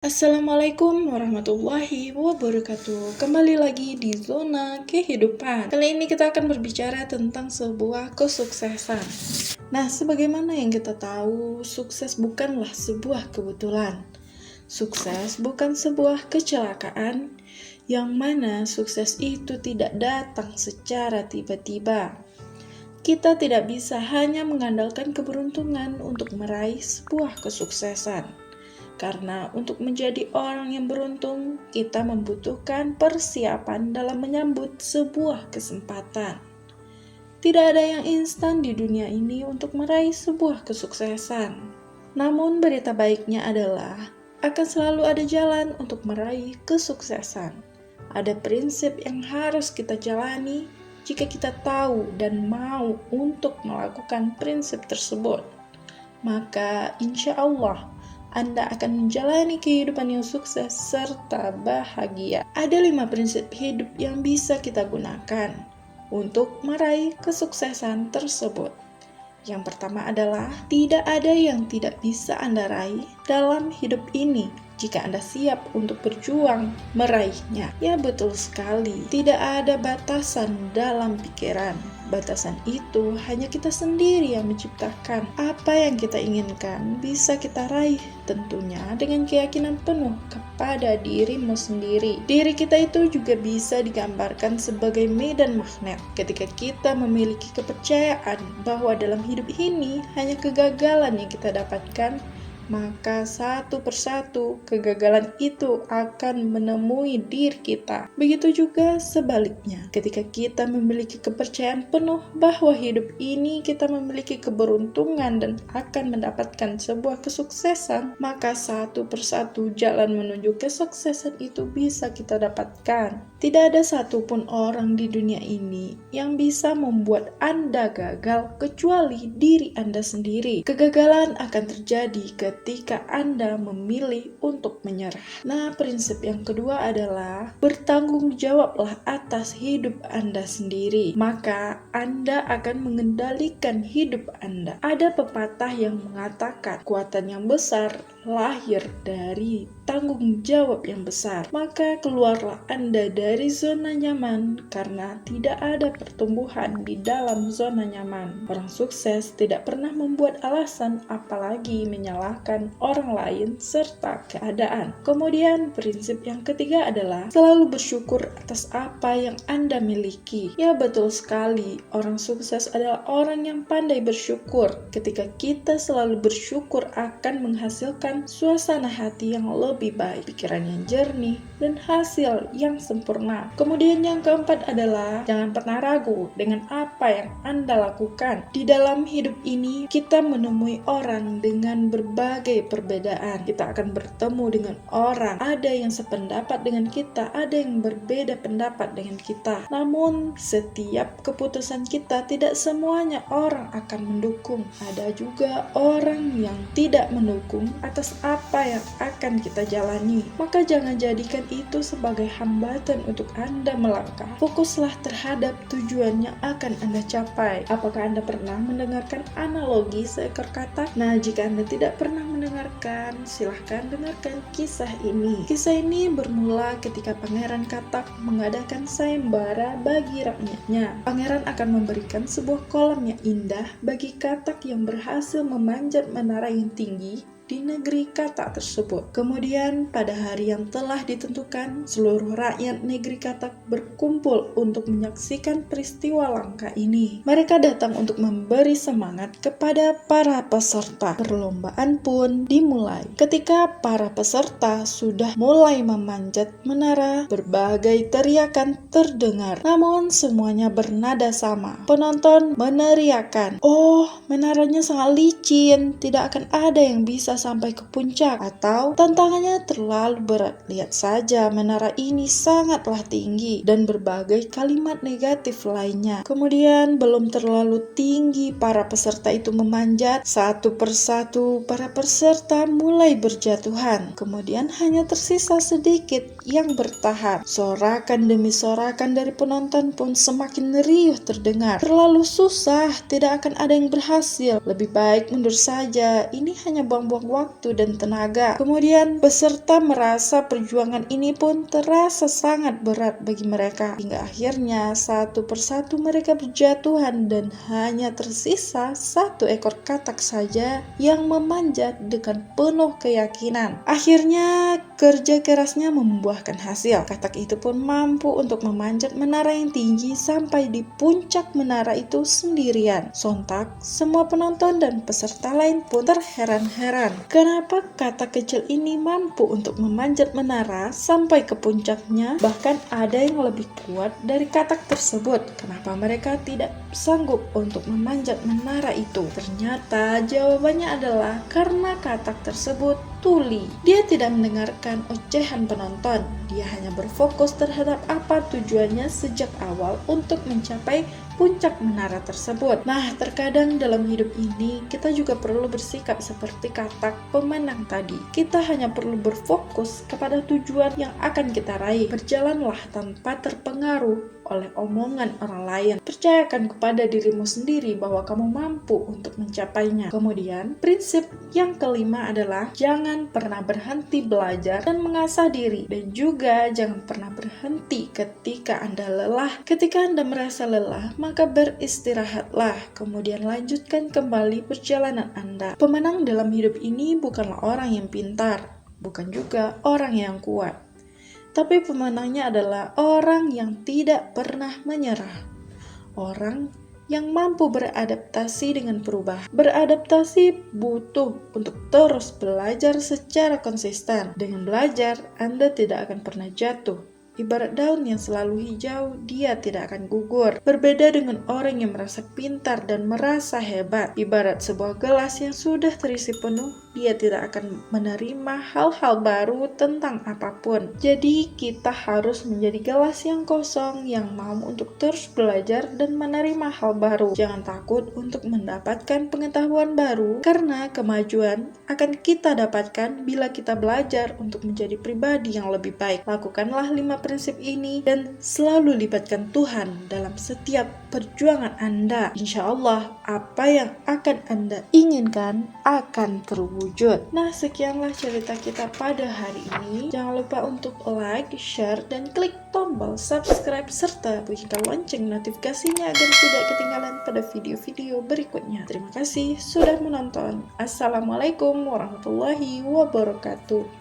Assalamualaikum warahmatullahi wabarakatuh. Kembali lagi di Zona Kehidupan. Kali ini kita akan berbicara tentang sebuah kesuksesan. Nah, sebagaimana yang kita tahu, sukses bukanlah sebuah kebetulan. Sukses bukan sebuah kecelakaan, yang mana sukses itu tidak datang secara tiba-tiba. Kita tidak bisa hanya mengandalkan keberuntungan untuk meraih sebuah kesuksesan. Karena untuk menjadi orang yang beruntung, kita membutuhkan persiapan dalam menyambut sebuah kesempatan. Tidak ada yang instan di dunia ini untuk meraih sebuah kesuksesan. Namun berita baiknya adalah akan selalu ada jalan untuk meraih kesuksesan. Ada prinsip yang harus kita jalani jika kita tahu dan mau untuk melakukan prinsip tersebut. Maka insya Allah Anda akan menjalani kehidupan yang sukses serta bahagia. Ada 5 prinsip hidup yang bisa kita gunakan untuk meraih kesuksesan tersebut. Yang pertama adalah, tidak ada yang tidak bisa Anda raih dalam hidup ini jika Anda siap untuk berjuang meraihnya. Ya, betul sekali. Tidak ada batasan dalam pikiran. Batasan itu hanya kita sendiri yang menciptakan. Apa yang kita inginkan bisa kita raih tentunya dengan keyakinan penuh kepada dirimu sendiri. Diri kita itu juga bisa digambarkan sebagai medan magnet. Ketika kita memiliki kepercayaan bahwa dalam hidup ini hanya kegagalan yang kita dapatkan, maka satu persatu kegagalan itu akan menemui diri kita. Begitu juga sebaliknya, ketika kita memiliki kepercayaan penuh bahwa hidup ini kita memiliki keberuntungan dan akan mendapatkan sebuah kesuksesan, maka satu persatu jalan menuju kesuksesan itu bisa kita dapatkan. Tidak ada satupun orang di dunia ini yang bisa membuat Anda gagal kecuali diri Anda sendiri. Kegagalan akan terjadi ketika Anda memilih untuk menyerah. Nah, prinsip yang kedua adalah bertanggung jawablah atas hidup Anda sendiri. Maka Anda akan mengendalikan hidup Anda. Ada pepatah yang mengatakan kekuatan yang besar lahir dari tanggung jawab yang besar. Maka keluarlah Anda dari zona nyaman karena tidak ada pertumbuhan di dalam zona nyaman. Orang sukses tidak pernah membuat alasan apalagi menyalahkan orang lain serta keadaan. Kemudian prinsip yang ketiga adalah selalu bersyukur atas apa yang Anda miliki. Ya, betul sekali. Orang sukses adalah orang yang pandai bersyukur. Ketika kita selalu bersyukur akan menghasilkan suasana hati yang lebih baik, pikiran yang jernih, dan hasil yang sempurna. Kemudian yang keempat adalah jangan pernah ragu dengan apa yang Anda lakukan. Di dalam hidup ini kita menemui orang dengan berbagai perbedaan. Kita akan bertemu dengan orang, ada yang sependapat dengan kita, ada yang berbeda pendapat dengan kita. Namun setiap keputusan kita tidak semuanya orang akan mendukung. Ada juga orang yang tidak mendukung atas apa yang akan kita jalani. Maka jangan jadikan itu sebagai hambatan untuk Anda melangkah. Fokuslah terhadap tujuan yang akan Anda capai. Apakah Anda pernah mendengarkan analogi seekor katak? Nah, jika Anda tidak pernah mendengarkan, silahkan dengarkan kisah ini. Kisah ini bermula ketika Pangeran Katak mengadakan sayembara bagi rakyatnya. Pangeran akan memberikan sebuah kolam yang indah bagi katak yang berhasil memanjat menara yang tinggi di negeri katak tersebut. Kemudian pada hari yang telah ditentukan, seluruh rakyat negeri katak berkumpul untuk menyaksikan peristiwa langka ini. Mereka datang untuk memberi semangat kepada para peserta. Perlombaan pun dimulai. Ketika para peserta sudah mulai memanjat menara, berbagai teriakan terdengar. Namun semuanya bernada sama. Penonton meneriakan, "Oh, menaranya sangat licin, tidak akan ada yang bisa sampai ke puncak," atau "tantangannya terlalu berat. Lihat saja, menara ini sangatlah tinggi," dan berbagai kalimat negatif lainnya. Kemudian belum terlalu tinggi para peserta itu memanjat, satu persatu para peserta mulai berjatuhan. Kemudian hanya tersisa sedikit yang bertahan. Sorakan demi sorakan dari penonton pun semakin riuh terdengar. Terlalu susah, tidak akan ada yang berhasil. Lebih baik mundur saja. Ini hanya buang-buang waktu dan tenaga. Kemudian peserta merasa perjuangan ini pun terasa sangat berat bagi mereka. Hingga akhirnya satu persatu mereka berjatuhan dan hanya tersisa satu ekor katak saja yang memanjat dengan penuh keyakinan. Akhirnya kerja kerasnya membuahkan hasil. Katak itu pun mampu untuk memanjat menara yang tinggi sampai di puncak menara itu sendirian. Sontak semua penonton dan peserta lain pun terheran-heran. Kenapa katak kecil ini mampu untuk memanjat menara sampai ke puncaknya? Bahkan ada yang lebih kuat dari katak tersebut. Kenapa mereka tidak sanggup untuk memanjat menara itu? Ternyata jawabannya adalah karena katak tersebut tuli. Dia tidak mendengarkan ocehan penonton. Dia hanya berfokus terhadap apa tujuannya sejak awal untuk mencapai puncak menara tersebut. Nah, terkadang dalam hidup ini kita juga perlu bersikap seperti katak pemenang tadi. Kita hanya perlu berfokus kepada tujuan yang akan kita raih. Berjalanlah tanpa terpengaruh oleh omongan orang lain. Percayakan kepada dirimu sendiri bahwa kamu mampu untuk mencapainya. Kemudian, prinsip yang kelima adalah jangan pernah berhenti belajar dan mengasah diri. Dan juga jangan pernah berhenti ketika Anda lelah. Ketika Anda merasa lelah, maka beristirahatlah. Kemudian lanjutkan kembali perjalanan Anda. Pemenang dalam hidup ini bukanlah orang yang pintar, bukan juga orang yang kuat. Tapi pemenangnya adalah orang yang tidak pernah menyerah. Orang yang mampu beradaptasi dengan perubahan. Beradaptasi butuh untuk terus belajar secara konsisten. Dengan belajar, Anda tidak akan pernah jatuh. Ibarat daun yang selalu hijau, dia tidak akan gugur. Berbeda dengan orang yang merasa pintar dan merasa hebat. Ibarat sebuah gelas yang sudah terisi penuh, dia tidak akan menerima hal-hal baru tentang apapun. Jadi kita harus menjadi gelas yang kosong, yang mau untuk terus belajar dan menerima hal baru. Jangan takut untuk mendapatkan pengetahuan baru, karena kemajuan akan kita dapatkan bila kita belajar untuk menjadi pribadi yang lebih baik. Lakukanlah 5 prinsip ini dan selalu libatkan Tuhan dalam setiap perjuangan Anda. Insya Allah, apa yang akan Anda inginkan akan terwujud. Nah, sekianlah cerita kita pada hari ini. Jangan lupa untuk like, share, dan klik tombol subscribe serta bunyikan lonceng notifikasinya agar tidak ketinggalan pada video-video berikutnya. Terima kasih sudah menonton. Assalamualaikum warahmatullahi wabarakatuh.